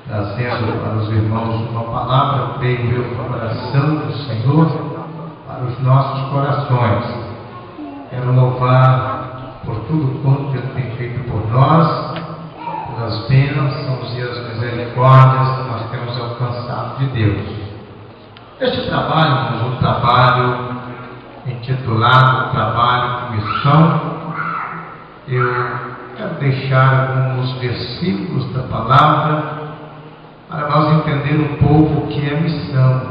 trazendo para os irmãos uma palavra, creio eu, do coração do Senhor, para os nossos corações. Quero louvar por tudo quanto Ele tem feito por nós, pelas bênçãos e as misericórdias que nós temos alcançado de Deus. Este trabalho, irmãos, um trabalho intitulado Trabalho de Missão, eu quero deixar alguns versículos da palavra para nós entender um pouco o que é missão.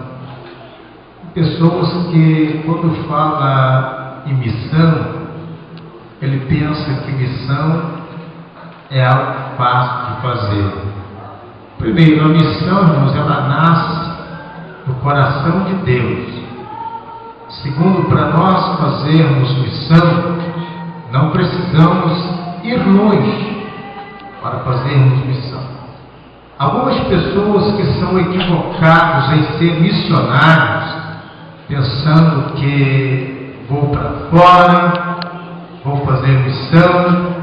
Pessoas que, quando fala em missão, ele pensa que missão é algo fácil de fazer. Primeiro, a missão, irmãos, ela nasce no coração de Deus. Segundo, para nós fazermos missão, não precisamos ir longe para fazermos missão. Algumas pessoas que são equivocadas em ser missionários, pensando que vou para fora, vou fazer missão,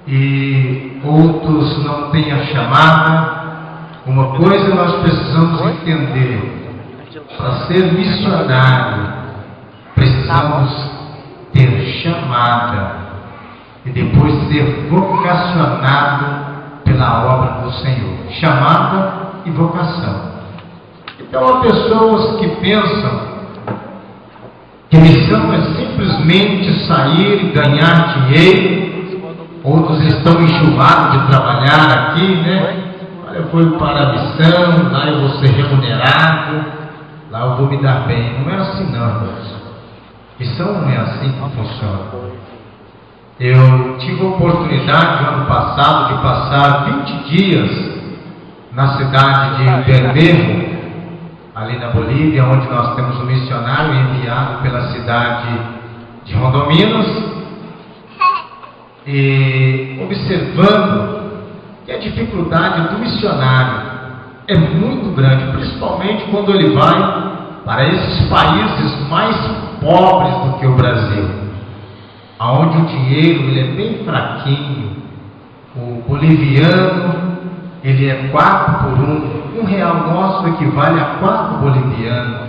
e outros não têm a chamada. Uma coisa nós precisamos entender: para ser missionário, precisamos ter chamada e depois ser vocacionado pela obra do Senhor. Chamada e vocação. Então há pessoas que pensam que missão é simplesmente sair e ganhar dinheiro. Outros estão enxuvados de trabalhar aqui, né? Olha, eu fui para a missão, lá eu vou ser remunerado, lá eu vou me dar bem. Não é assim não, irmãos. Missão não é assim que funciona. Eu tive a oportunidade, no ano passado, de passar 20 dias na cidade de Bermejo, ali na Bolívia, onde nós temos um missionário enviado pela cidade de Rondominas, e observando que a dificuldade do missionário é muito grande, principalmente quando ele vai para esses países mais pobres do que o Brasil, onde o dinheiro ele é bem fraquinho. O boliviano ele é 4 por 1. R$1 nosso equivale a 4 bolivianos.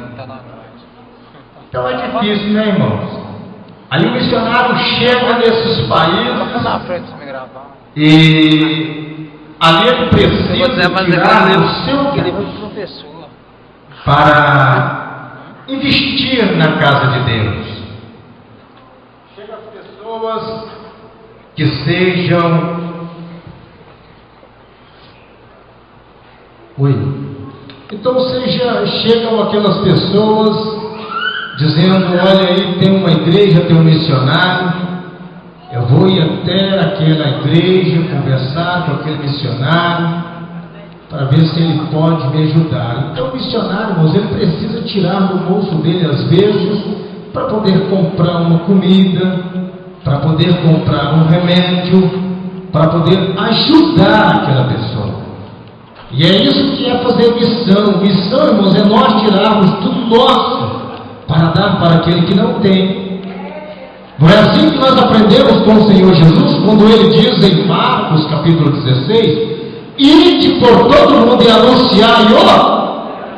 Então é difícil, né, irmãos? Aí o missionário chega nesses países e ali ele precisa tirar o seu tempo para investir na casa de Deus. Chega as pessoas que sejam... Então chegam aquelas pessoas dizendo: olha, aí tem uma igreja, tem um missionário, eu vou ir até aquela igreja conversar com aquele missionário para ver se ele pode me ajudar. Então o missionário, irmãos, ele precisa tirar do bolso dele às vezes para poder comprar uma comida, para poder comprar um remédio, para poder ajudar aquela pessoa. E é isso que é fazer missão. Missão, irmãos, é nós tirarmos do nosso para dar para aquele que não tem. Não é assim que nós aprendemos com o Senhor Jesus, quando Ele diz em Marcos capítulo 16: ide por todo mundo e anunciai o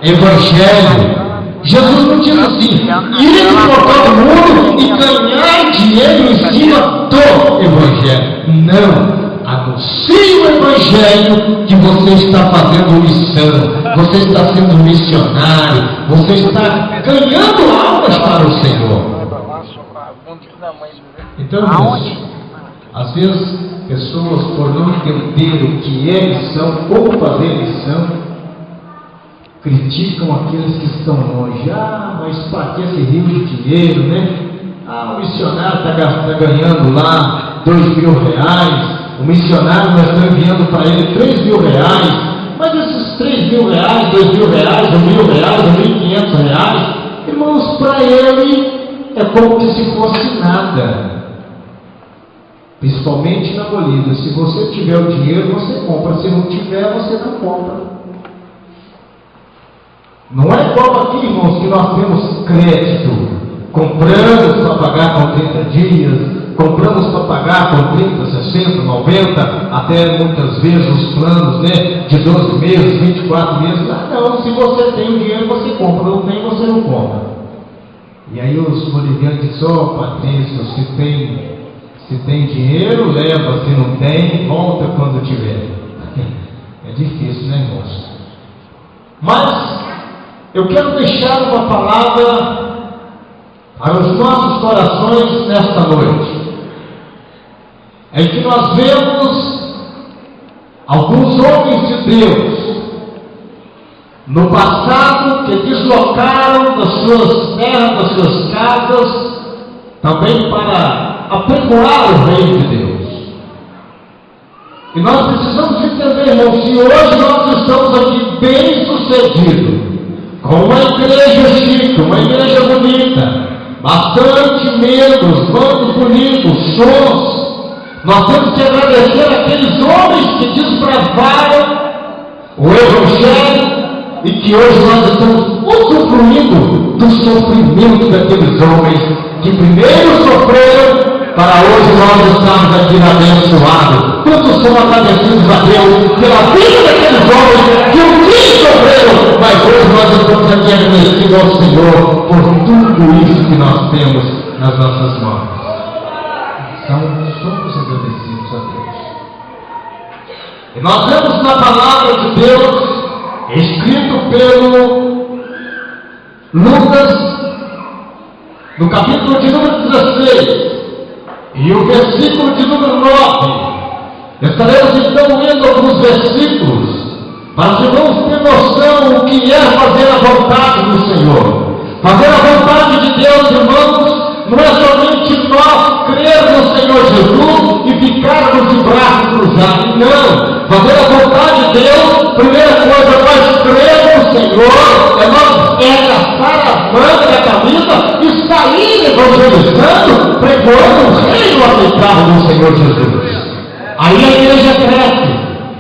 Evangelho. Jesus não diz assim: ide por todo mundo e ganhar dinheiro em cima do Evangelho. Não. Anuncie o Evangelho que você está fazendo missão, você está sendo missionário, você está ganhando almas para o Senhor. Então, irmãos, às vezes pessoas, por não entender o que é missão, como fazer missão, criticam aqueles que estão longe. Ah, mas para que esse rio de dinheiro, né? Ah, o missionário está ganhando lá R$2.000. O missionário, nós estamos enviando para ele R$3.000, mas esses R$3.000, R$2.000, R$1.000, R$1.500, irmãos, para ele é como se fosse nada. Principalmente na Bolívia, se você tiver o dinheiro, você compra, se não tiver, você não compra. Não é como aqui, irmãos, que nós temos crédito, compramos para pagar com 30 dias, compramos para pagar com 30, 60, 90, até muitas vezes os planos, né, de 12 meses, 24 meses. Ah, não, se você tem o dinheiro, você compra, não tem, você não compra. E aí os bolivianos dizem: ó, Patrício, se tem dinheiro, leva, se não tem, volta quando tiver. É difícil, né, irmãos? Mas eu quero deixar uma palavra para os nossos corações nesta noite, em que nós vemos alguns homens de Deus no passado que deslocaram das suas terras, das suas casas, também para aprimorar o reino de Deus. E nós precisamos entender, irmãos, que hoje nós estamos aqui bem sucedidos, com uma igreja chique, uma igreja bonita, bastante membros, bancos bonitos, sons. Nós temos que agradecer aqueles homens que desbravaram o Evangelho e que hoje nós estamos usufruindo do sofrimento daqueles homens que primeiro sofreram, para hoje nós estamos aqui abençoados. Quantos são agradecidos a Deus pela vida daqueles homens que um dia sofreram, mas hoje nós estamos aqui agradecidos ao Senhor por tudo isso que nós temos nas nossas mãos. Somos agradecidos a Deus. E nós vemos na palavra de Deus, escrito pelo Lucas, no capítulo de número 16, e o versículo de número 9. Estaremos então lendo alguns versículos, para os irmãos terem noção o que é fazer a vontade do Senhor. Fazer a vontade de Deus, irmãos, não é somente nós crer no Senhor Jesus e ficarmos de braços cruzados. Não. Fazer a vontade de Deus, primeira coisa, nós cremos no Senhor, é nós agarrar as mangas da camisa e sair evangelizando, pregando o reino aplicável do Senhor Jesus. Aí a igreja cresce.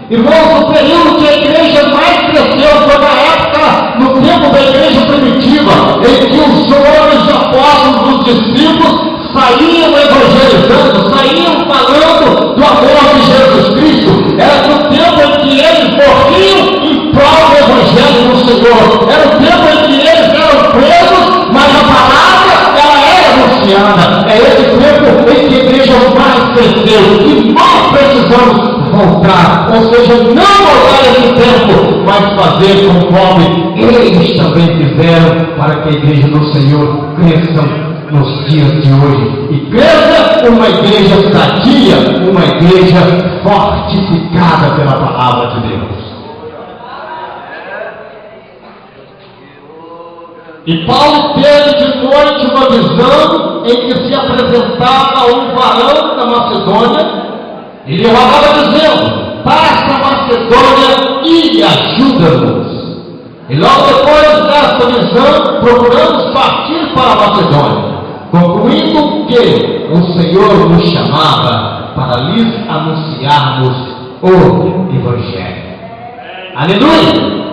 Irmãos, o período que a igreja mais cresceu foi na época, no tempo da igreja primitiva, em que os homens apóstolos, os discípulos, saíam evangelizando, saíam falando do amor de Jesus Cristo. Era no tempo em que eles morriam em prol do evangelho do Senhor. Era o tempo em que eles eram presos, mas a palavra ela era anunciada. É esse tempo em que a igreja mais cresceu. E nós precisamos voltar, ou seja, não voltar esse tempo, mas fazer conforme eles também fizeram, para que a igreja do Senhor cresça nos dias de hoje, e cresça uma igreja sadia, uma igreja fortificada pela palavra de Deus. E Paulo teve de noite uma visão em que se apresentava um varão da Macedônia, e lhe rogava dizendo: passa a Macedônia e ajuda-nos. E logo depois desta visão, procuramos partir para a Macedônia, concluindo que o Senhor nos chamava para lhes anunciarmos o Evangelho. Aleluia!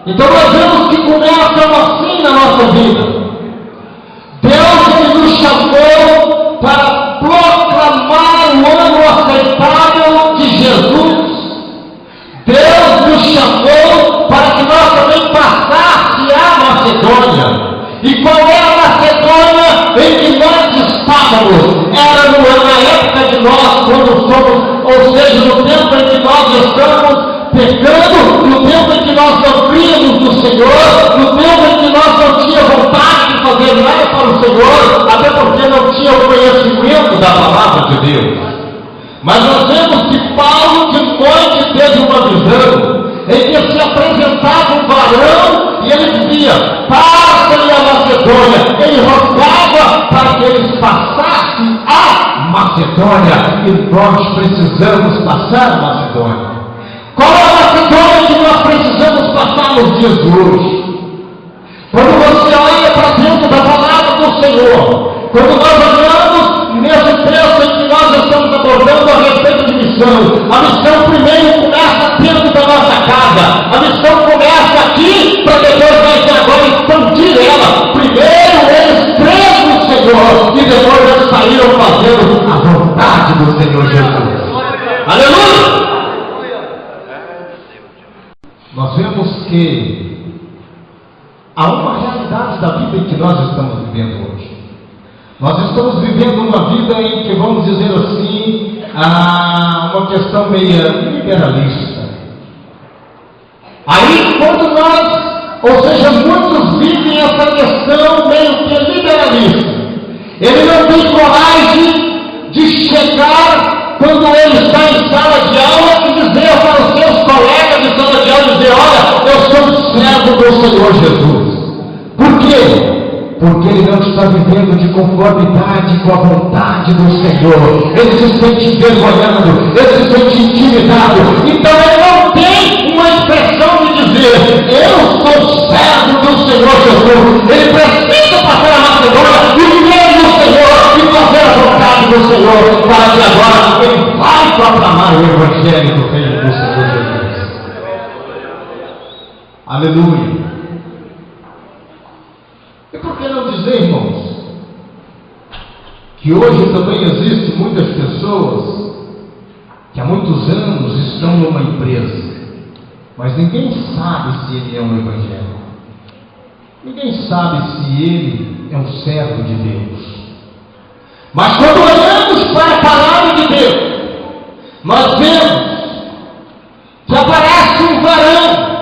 Então nós vemos que começa assim na nossa vida. Deus nos chamou para proclamar o ano aceitável de Jesus. Deus nos chamou para que nós também passássemos a Macedônia. E qual era a Macedônia em que nós estávamos? Era na época de nós, quando somos, ou seja, no tempo em que nós estamos pecando, no tempo em que nós não críamos no Senhor, no tempo em que nós não tínhamos vontade de fazer nada para o Senhor, até porque não tinha o conhecimento da palavra de Deus. Mas nós vemos que Paulo de noite teve uma visão, em que se apresentava um varão, e ele dizia: passem a Macedônia. Ele rogava para que eles passassem a Macedônia, e nós precisamos passar a Macedônia. Qual é a Macedônia que nós precisamos passar nos dias de hoje? Quando você olha para dentro da palavra do Senhor, quando nós olhamos nesse texto em que nós estamos abordando a respeito de missão, a missão primeiro começa dentro da nossa casa, a missão começa aqui, para depois nós agora expandir ela. Primeiro eles creram no Senhor, e depois eles saíram fazendo a vontade do Senhor Jesus. Aleluia! Nós vemos que há uma realidade da vida em que nós estamos vivendo hoje. Nós estamos vivendo uma vida em que, vamos dizer assim, há uma questão meio liberalista. Aí, quando ou seja, muitos vivem essa questão meio que liberalista. Ele não tem coragem de chegar quando ele está em sala de aula e dizer para os seus colegas de sala de aula, dizer: olha, eu sou servo do Senhor Jesus. Por quê? Porque ele não está vivendo de conformidade com a vontade do Senhor. Ele se sente envergonhado, ele se sente intimidado. Então ele não tem uma expressão de dizer: eu sou servo do Senhor Jesus. Ele precisa passar a Macedônia e crer no Senhor e fazer a vontade do Senhor, para que agora ele vai proclamar o Evangelho do Reino do Senhor Jesus. Aleluia. E por que não dizer, irmãos, que hoje também existem muitas pessoas que há muitos anos estão numa empresa, mas ninguém sabe se ele é um evangelho, ninguém sabe se ele é um servo de Deus. Mas quando olhamos para a palavra de Deus, nós vemos que aparece um varão,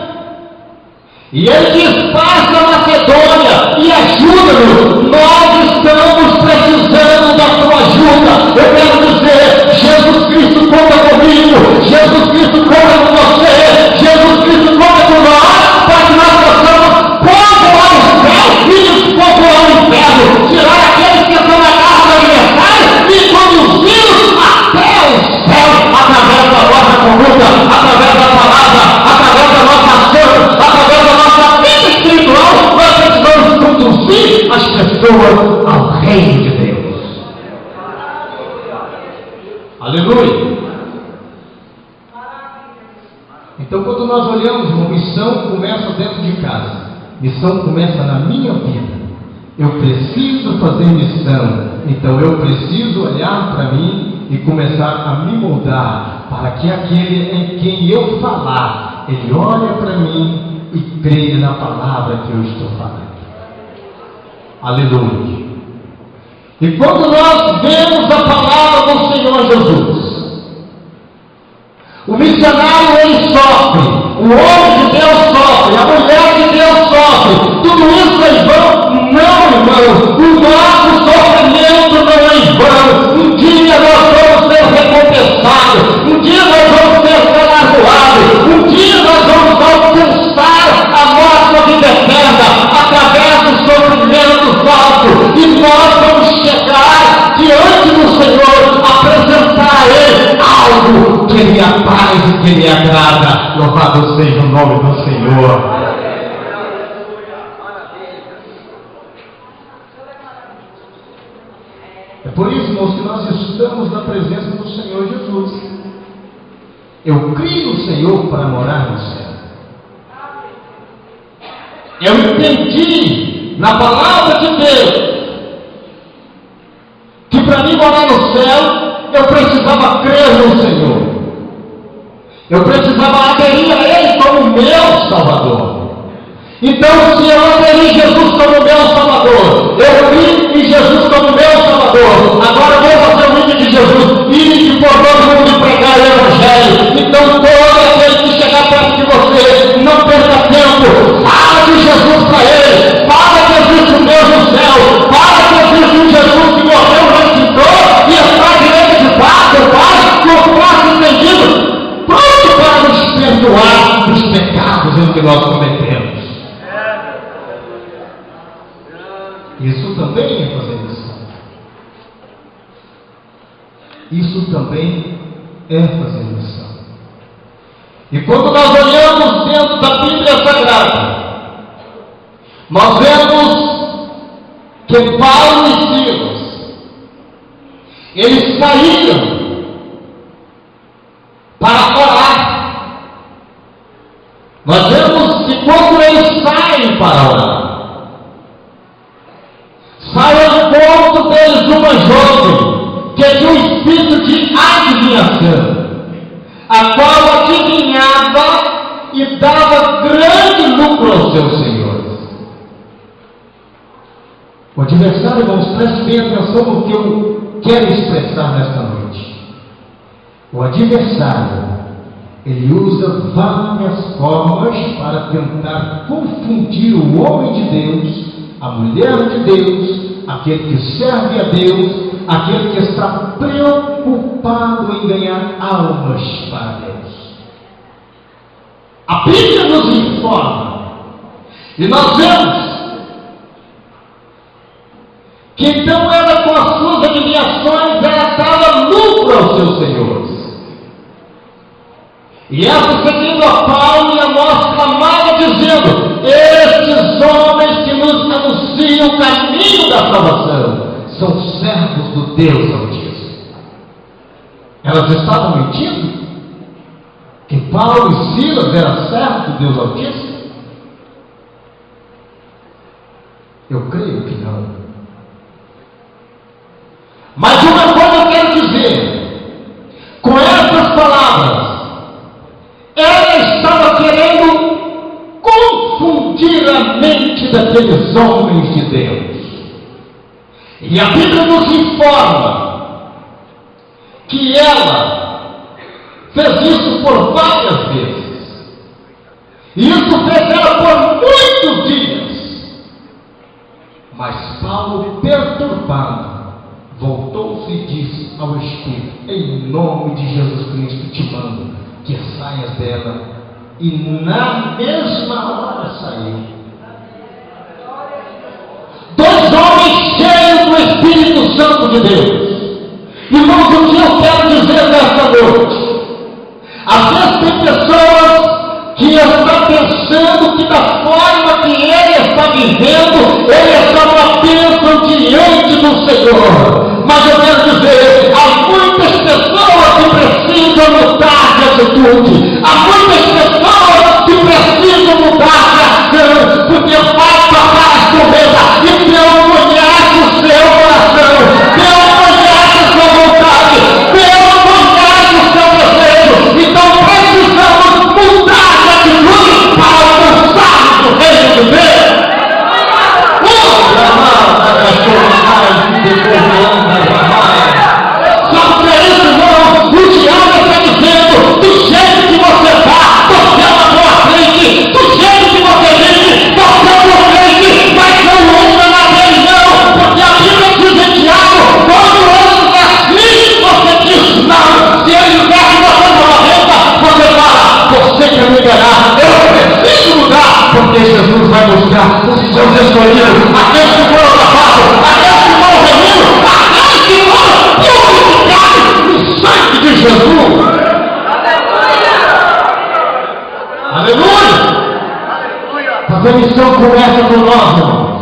e ele diz: passa a Macedônia e ajuda-nos, nós estamos precisando da tua ajuda. Eu quero dizer, Jesus Cristo conta comigo, Jesus Cristo conta com você, Jesus Cristo conta com nós, para que nós possamos povoar os céus e despovoar o inferno, tirar aqueles que estão na casa do aniversário e conduzi-los até o céu, através da nossa conduta, através da palavra, através da nossa ação, através da nossa vida espiritual. Nós precisamos conduzir as pessoas ao reino de Deus. Aleluia. Então, quando nós olhamos, uma missão começa dentro de casa, missão começa na minha vida. Eu preciso fazer missão, então eu preciso olhar para mim e começar a me moldar, para que aquele em quem eu falar, ele olhe para mim e creia na palavra que eu estou falando. Aleluia. E quando nós vemos a palavra do Senhor Jesus, o missionário ele sofre, o homem de Deus sofre, a mulher de Deus sofre, tudo isso é em vão? Não, irmão, o nosso sofrimento não é em vão. Um dia nós vamos ser recompensados, um dia nós vamos ser galardoados, um dia nós vamos alcançar a nossa vida eterna através dos sofrimentos altos, e nós vamos chegar diante do Senhor, apresentar a Ele algo que Ele apraz e que Ele agrada. Louvado seja o nome do Senhor. É por isso, irmãos, que nós estamos na presença do Senhor Jesus. Eu creio no Senhor para morar no céu. Eu entendi na palavra de Deus que para mim morar no céu, eu precisava crer no Senhor. Eu precisava aderir a Ele como meu Salvador. Então, se eu aderi Jesus como meu Salvador, eu criei em Jesus como meu Salvador, agora eu vou fazer o vídeo de Jesus, e por todo mundo e pregar o Evangelho. Então, todo aquele que chegar perto de você, não perca tempo, fala de Jesus para ele, fala que existe um Deus no céu, fala que existe um Jesus que morreu, ressuscitou e está direito de paz, com o braço estendido, pronto para nos perdoar dos pecados em que nós cometemos. Isso também é fazer missão. Isso também é fazer missão. E quando nós olhamos dentro da Bíblia Sagrada, nós vemos que Paulo e Silas, eles saíram para orar. Nós vemos que quando eles saem para orar, sai ao encontro deles uma jovem que tinha um espírito adivinhação, a qual adivinhava e dava grande lucro aos seus senhores. O adversário, irmãos, preste bem atenção no que eu quero expressar nesta noite. O adversário, ele usa várias formas para tentar confundir o homem de Deus, a mulher de Deus, aquele que serve a Deus, aquele que está preocupado em ganhar almas para Deus. A Bíblia nos informa, e nós vemos, que então ela, com as suas adivinhações, ela dava lucro aos seus senhores. E ela, seguindo a Paulo e a nós, clamava dizendo: estes homens que nos anunciam o caminho da salvação são servos do Deus Altíssimo. Elas estavam mentindo? Que Paulo e Silas eram servos do Deus Altíssimo? Eu creio que não. Mas uma coisa eu quero dizer, com essas palavras, ela estava querendo confundir a mente daqueles homens de Deus. E a Bíblia nos informa que ela fez isso por várias vezes. E isso fez ela por muitos dias. Mas Paulo, perturbado, voltou-se e disse ao Espírito: em nome de Jesus Cristo te mando que saias dela. E na mesma hora saiu. Dois homens cheios do Espírito Santo de Deus. Irmãos, o que eu quero dizer nesta noite? Às vezes tem pessoas que estão pensando que da forma que ele está vivendo, ele está uma bênção diante do Senhor. Mas eu quero dizer, há muitas pessoas que precisam mudar de atitude. Há muitas pessoas que precisam mudar de ação, porque vai tocar as trombetas e Deus conhece o seu coração, Deus conhece a sua vontade, Deus conhece o seu desejo. Então precisamos mudar de atitude para alcançar o reino de Deus. Só que é isso, irmão. O diabo está dizendo: do jeito que você está, você é uma boa crente. Do jeito que você vive, você é uma crente. Mas não entra na religião, porque a Bíblia diz em Tiago: quando entra assim, você diz não. Se ele quer que você não arrenda, você fala: você quer me enganar, eu preciso mudar, porque Jesus vai buscar os seus escolhidos, aqueles que foram lavados, aqueles que foram remidos, aqueles que foram purificados no sangue de Jesus. Aleluia! Aleluia! A missão começa com nós, irmãos.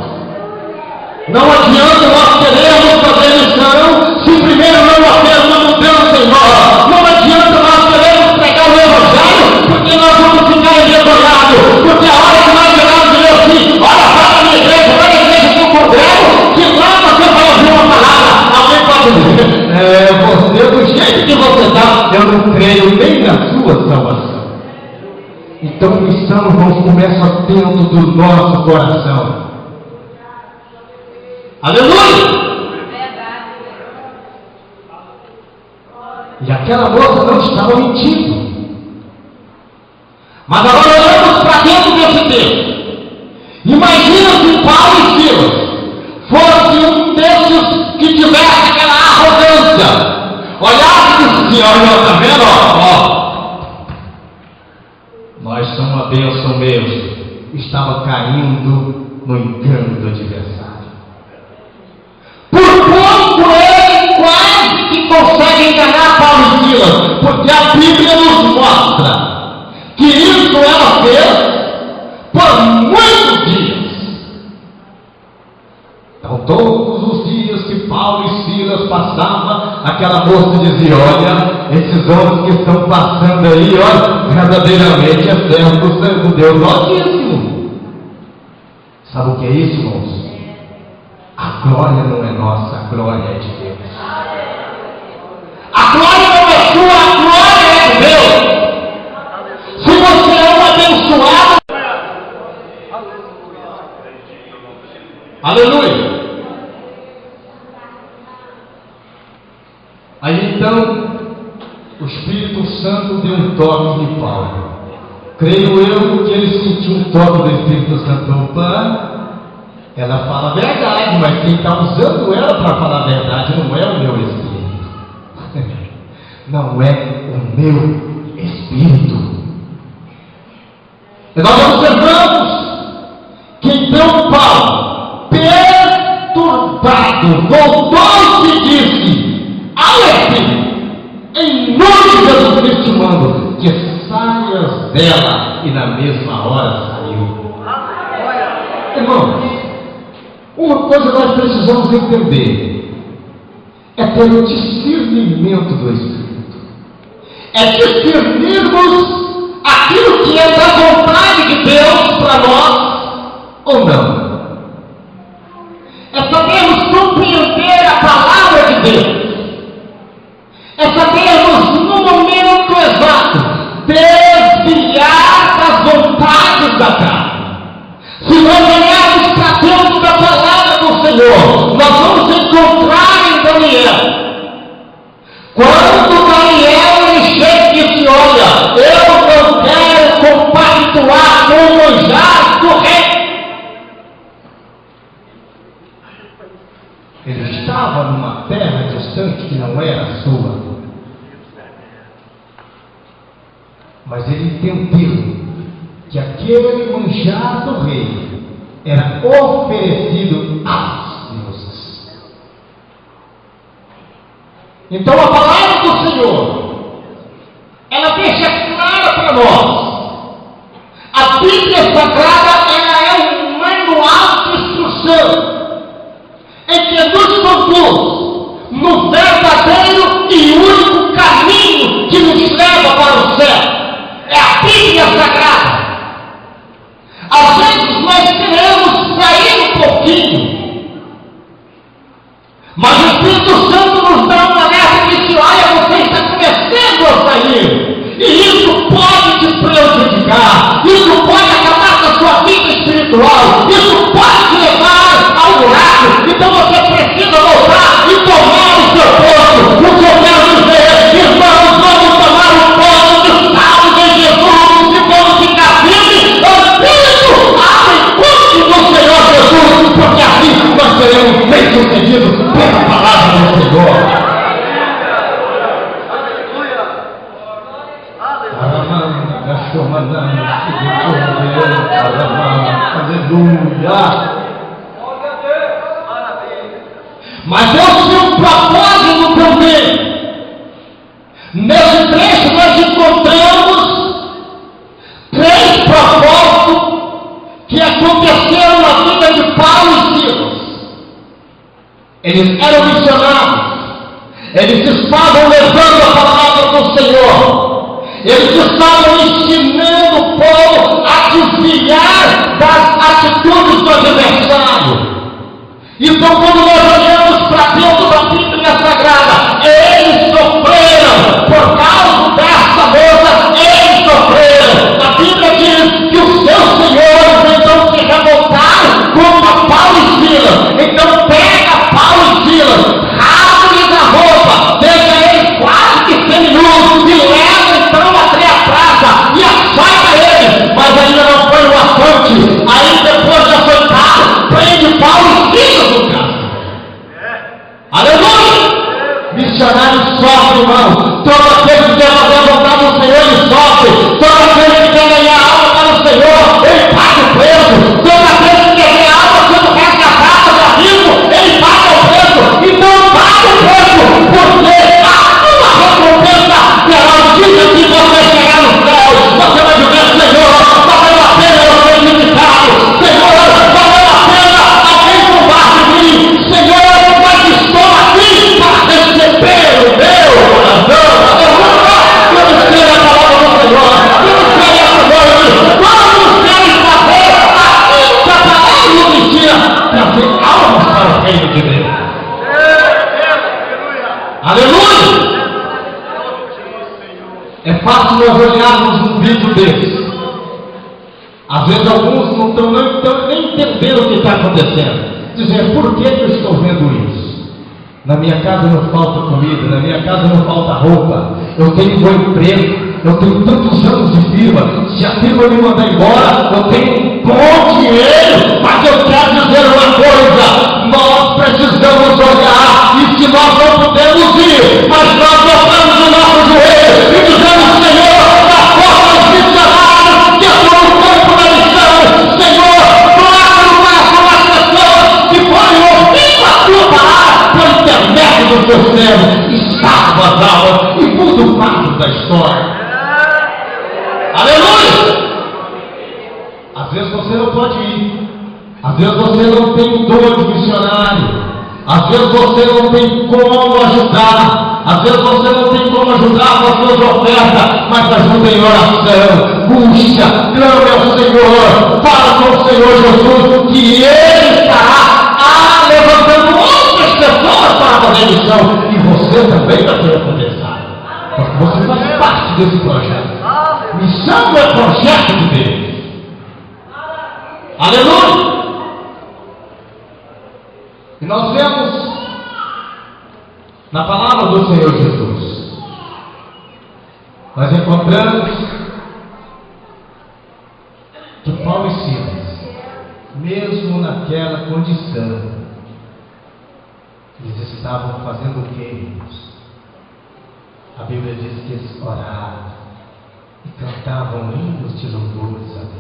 Não adianta nós queremos fazer missão se primeiro não houver uma mudança em nós. Não adianta nós queremos pregar o Evangelho, porque nós vamos ficar envergonhados. Porque a hora que nós chegamos e dizer assim: olha, para a minha igreja, para a igreja que eu congrego, que lá você vai ouvir uma palavra. Alguém pode dizer: você, do jeito que você está, eu não creio nem na sua salvação. Então, missão, irmãos, começa dentro do nosso coração. Aleluia! E aquela moça não estava mentindo. Mas agora olhamos para dentro desse texto. Imagina se Paulo e Silas fosse um desses que tivesse aquela arrogância. Olhasse e disse: olha, tá vendo? Ó, nós somos uma bênção mesmo. Estava caindo no engano do adversário. Por pouco ele quase que consegue enganar Paulo e Silas, porque a Bíblia nos mostra que isso ela fez por muitos dias. Então, todos os dias que Paulo e Silas passavam, aquela moça dizia: olha, esses homens que estão passando aí, olha, verdadeiramente é servo do Deus Altíssimo. Sabe o que é isso, irmãos? A glória não é nossa, a glória é de Deus. A glória não é sua, de Deus. Se você é um abençoado, aleluia. Aí então, o Espírito Santo deu um toque em Paulo. Creio eu que ele sentiu um toque do Espírito Santo. Opa, ela fala a verdade, mas quem está usando ela para falar a verdade não é o meu Espírito. Não é o meu Espírito. E nós observamos que então Paulo, perturbado, voltou-se e disse ao Espírito: em nome de Jesus Cristo te mando que saias dela. E na mesma hora saiu. Irmãos, uma coisa nós precisamos entender é ter o discernimento do Espírito. É discernirmos aquilo que é da vontade de Deus para nós ou não. É sabermos compreender a palavra de Deus. É sabermos no momento exato desviar das vontades da carne. Se nós olharmos para dentro da palavra do Senhor, nós vamos encontrar em Daniel. Quando Daniel ele chega e disse: olha, eu não quero compactuar com o manjar do rei. Ele estava numa terra distante que não era sua. Mas ele entendeu que aquele manjar do rei era oferecido aos deuses. Então a palavra do Senhor, ela deixa clara para nós. A Bíblia Sagrada, ela é um manual de instrução em que nos conduz no verdadeiro e único caminho que nos leva para o céu. É a Bíblia Sagrada. Às vezes nós queremos sair um pouquinho, mas o Espírito Santo nos dá uma alerta e diz: olha, você está começando a sair, e isso pode te prejudicar, isso pode acabar com a sua vida espiritual, isso pode te levar ao buraco. Então você precisa voltar e tomar o seu posto. O que eu quero dizer, irmãos, vamos tomar um posto de salvo em Jesus e vamos ficar firmes, andando ao encontro do Senhor Jesus, porque assim nós seremos bem-sucedidos pela palavra do Senhor. Aleluia. Mas Deus tem um propósito também. Nesse trecho nós encontramos 3 propósitos que aconteceram na vida de Paulo e Silas. Eles eram missionários. Eles estavam levando a palavra do Senhor. Eles estavam ensinando o povo a desviar das atitudes do adversário. Então, quando nós olhamos para dentro da Bíblia Sagrada, eles sofreram por causa dessa moça, eles sofreram. A Bíblia diz que os seus senhores então se revoltaram contra Paulo e Silas. Então, pega Paulo e Silas, rasga-lhes a roupa, deixa eles quase que seminus e leva então até a praça e açoita eles. Mas ainda não foi o bastante. Aí, depois de açoitar, prende Paulo e Silas no caso. Aleluia! Missionário sofre, irmão. Todo aquele que quer fazer a vontade do Senhor, ele sofre. Todo aquele que quer ganhar alma para o Senhor, ele paga o preço. Todo aquele que quer ganhar alma sendo resgatado da vida, ele paga o preço. Então paga o preço, porque a tua recompensa será o dia que você chegar no céu. Você vai dizer: Senhor, valeu a pena eu ser limitado. Senhor, valeu a pena alguém zombar de mim. Senhor, mas estou aqui para receber o meu coração. momento desse. Às vezes alguns não estão nem entendendo o que está acontecendo. Dizendo, por que eu estou vendo isso? Na minha casa não falta comida, na minha casa não falta roupa, eu tenho um bom emprego, eu tenho tantos anos de firma, se a firma me mandar embora, eu tenho um bom dinheiro, mas eu quero dizer uma coisa, nós precisamos olhar, e se nós não pudermos ir, mas nós dobramos o nosso joelho e dizemos, Senhor, da forma dos missionários, que eu sou o campo da missão, Senhor, coloca no coração das pessoas que podem ouvir a tua palavra por intermédio do teu servo, salva as almas e muda o quadro da história. Aleluia! Às vezes você não pode ir, às vezes você não tem dor de missionário, às vezes você não tem como ajudar, às vezes você não tem como ajudar com as suas ofertas, mas ajuda em oração, busca, clame ao Senhor, fala com o Senhor Jesus, que Ele estará levantando outras pessoas para fazer missão, e você também vai ter recompensado, porque você faz parte desse projeto. Missão é projeto de Deus. Aleluia! E nós vemos na palavra do Senhor Jesus, nós encontramos que Paulo e Silas, mesmo naquela condição, eles estavam fazendo o que? A Bíblia diz que eles oraram e cantavam hinos de louvores a Deus.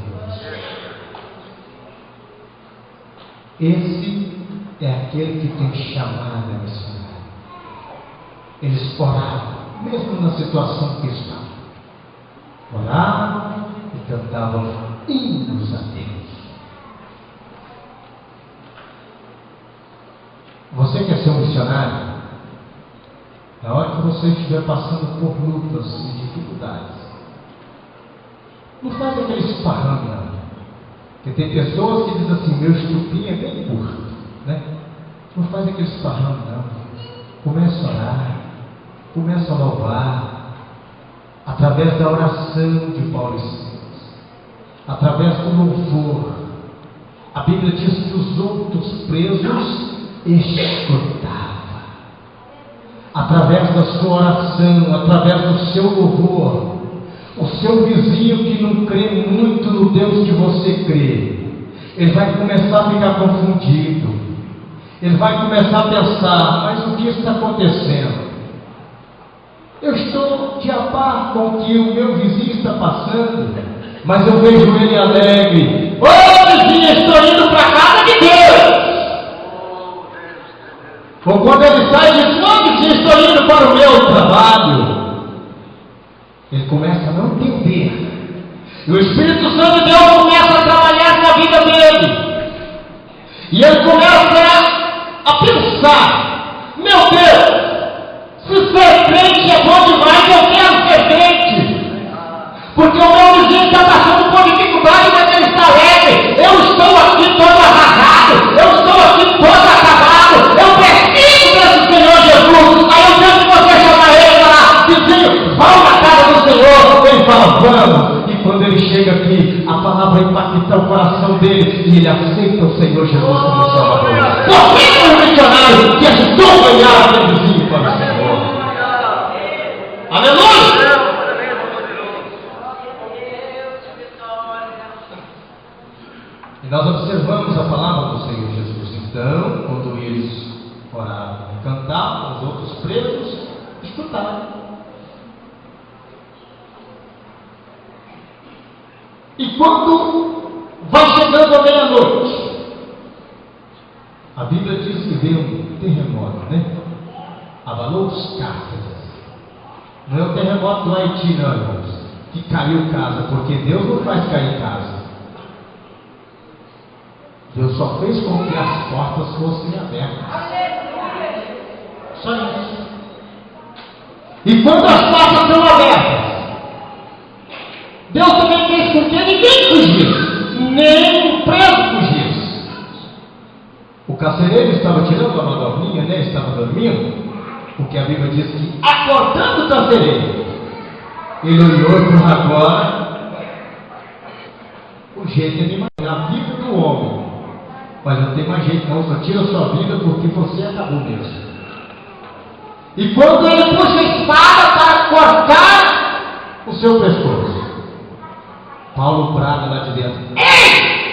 Esse é aquele que tem chamado a missionária. Eles oravam, mesmo na situação que estavam. Oravam e cantavam hinos a Deus. Você quer ser um missionário? Na hora que você estiver passando por lutas e dificuldades, não faz aquele esparrame, não. Porque tem pessoas que dizem assim, meu estupim é bem curto, né? Não faz aquele esparrame, não. Começa a orar, começa a louvar, através da oração de Paulo e Silas, através do louvor. A Bíblia diz que os outros presos escutavam. Através da sua oração, através do seu louvor, o seu vizinho que não crê muito no Deus que você crê, ele vai começar a ficar confundido, ele vai começar a pensar, mas o que está acontecendo? Eu estou de a par com o que o meu vizinho está passando, mas eu vejo ele alegre. Ô vizinho, estou indo para a casa de Deus. Ou quando ele sai e diz, ô vizinho, estou indo para o meu trabalho. Ele começa a não entender. E o Espírito Santo de Deus começa a trabalhar na vida dele. E ele começa a pensar, meu Deus, se ser crente é bom demais, eu quero ser crente. Porque o meu vizinho está passando por dificuldade, mas ele está alegre. Eu estou aqui todo arrasado, eu estou aqui todo acabado, eu preciso desse Senhor Jesus. Aí eu tenho que você chamar ele para vizinho, vamos na casa do Senhor. Ele fala, vamos. E quando ele chega aqui, a palavra impacta o coração dele e ele aceita o Senhor Jesus como Salvador. Você foi um missionário que ajudou a ganhar aquele vizinho para o Senhor. Aleluia! E nós observamos a palavra do Senhor Jesus. Então, quando eles oravam e cantavam, os outros presos escutavam. E quando vai chegando a meia-noite, a Bíblia diz que veio um terremoto, né? Abalou os cárceres. Não é o terremoto do Haiti, não, irmãos, que caiu casa, porque Deus não faz cair casa. Deus só fez com que as portas fossem abertas. Só isso. E quando as portas são abertas, Deus também fez com que ninguém fugisse, nem o preso fugisse. O carcereiro estava tirando a madorninha, né? Estava dormindo, porque a Bíblia diz que, acordando o carcereiro, ele olhou e falou, agora O jeito é me matar, a vida do homem. Mas não tem mais jeito não, só tira a sua vida porque você acabou mesmo. E quando ele puxa a espada para cortar o seu pescoço, Paulo brada lá de dentro: ei!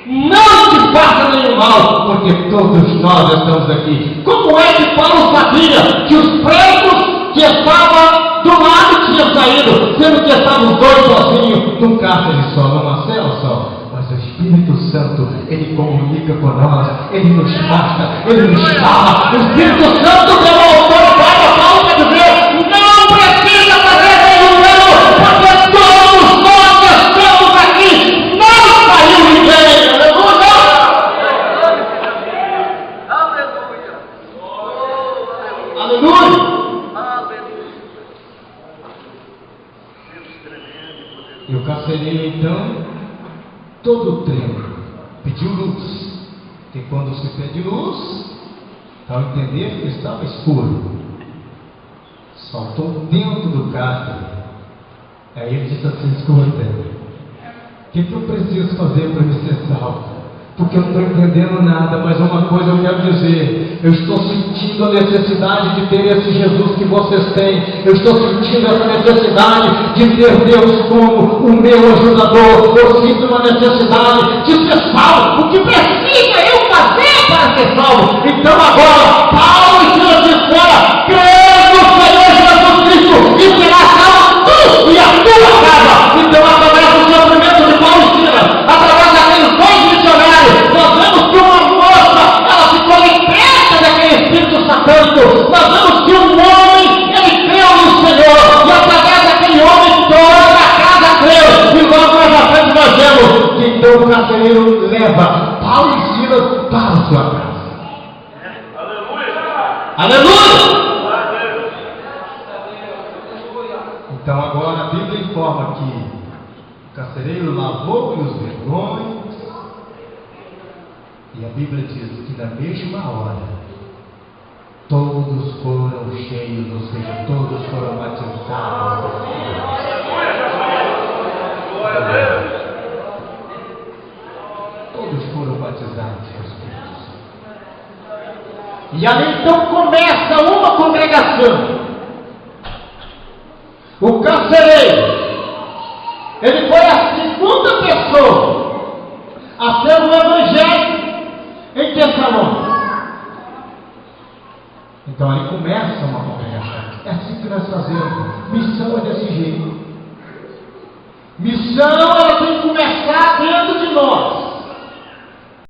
Não te faça nenhum mal, porque todos nós estamos aqui. Como é que Paulo sabia que os presos que estavam do lado tinham saído, sendo que estavam os dois sozinhos, num cárcere só, numa cela só? Mas o Espírito Santo, ele comunica com nós, ele nos mostra, ele nos fala. O Espírito Santo deu autoridade a Paulo para dizer: não precisa fazer nenhum mal, porque todos nós que estamos aqui, não saiu ninguém. Aleluia! E o carcereiro então, todo tremo, pediu luz, que quando se pede luz, ao entender que estava escuro, saltou dentro do cárcere. Aí ele disse assim: escuta, o que eu preciso fazer para me ser salvo? Porque eu não estou entendendo nada, mas uma coisa eu quero dizer: eu estou sentindo a necessidade de ter esse Jesus que vocês têm. Eu estou sentindo essa necessidade de ter Deus como o meu ajudador. Eu sinto uma necessidade de ser salvo. O que precisa eu fazer para ser salvo? Então agora, Paulo e Silas de fora, crê no Senhor Jesus Cristo e será salvo tu e a tua casa. Então através do sofrimento de Paulo e Silas, através daqueles dois missionários, nós vemos que uma moça, ela ficou liberta daquele espírito satânico. Nós vemos que um homem, ele creu no Senhor, e através daquele homem toda a casa creu. E logo mais à frente nós vemos que então o carcereiro leva Paulo e Silas para a sua casa. Aleluia! Aleluia! Então agora a Bíblia informa que o carcereiro lavou-lhe os vergões. E a Bíblia diz que na mesma hora, todos foram cheios, ou seja, todos foram batizados. Todos foram batizados no Espírito Santo. E ali então começa uma congregação. O carcereiro, ele foi a segunda pessoa a ser o evangelho em Tessalônica. Então aí começa uma congregação. É assim que nós fazemos. Missão é desse jeito. Missão ela tem que começar dentro